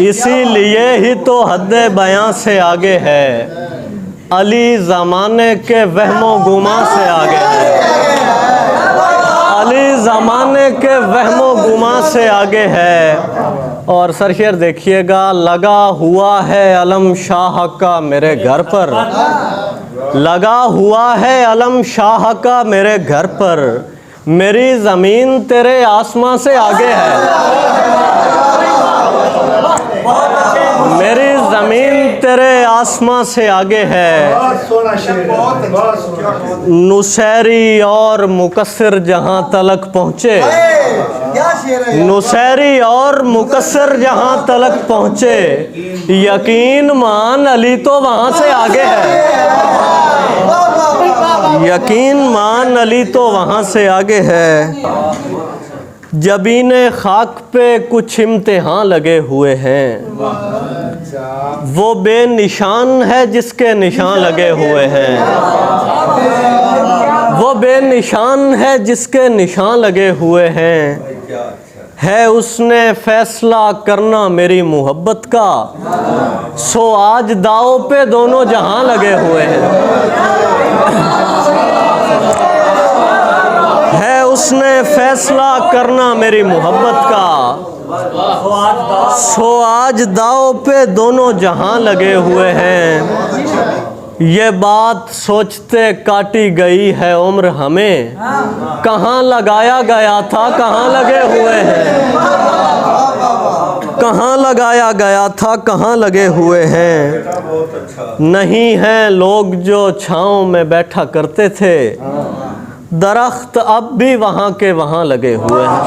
इसीलिए ही तो हद बयां से आगे है, अली ज़माने के वहमो गुमा से आगे है, अली ज़माने के वहमो गुमा से आगे है। और सरशेर देखिएगा, लगा हुआ है अलम शाह का मेरे घर पर, लगा हुआ है अलम शाह का मेरे घर पर, मेरी ज़मीन तेरे आसमां से आगे है, मेरी ज़मीन तेरे आसमां से आगे है। नुसैरी और मुकस्सिर जहां तलक पहुँचे, नुसैरी और मुकस्सिर जहां तलक पहुँचे, यकीन मान अली तो वहां से आगे है, यकीन मान अली तो वहां से आगे है। जबीने खाक पे कुछ इम्तिहान लगे हुए हैं, वो बेनिशान है जिसके निशान लगे हुए हैं, वो बेनिशान है जिसके निशान लगे हुए हैं। है उसने फैसला करना मेरी मोहब्बत का, सो आज दाव पे दोनों जहां लगे हुए हैं। है उसने फैसला करना मेरी मोहब्बत का, सो आज दाव पे दोनों जहां लगे हुए हैं। ये बात सोचते काटी गई है उम्र हमें, कहाँ लगाया गया था कहाँ लगे हुए हैं, कहाँ लगाया गया था कहाँ लगे हुए हैं। नहीं हैं लोग जो छाँव में बैठा करते थे, दरख्त अब भी वहाँ के वहाँ लगे हुए हैं।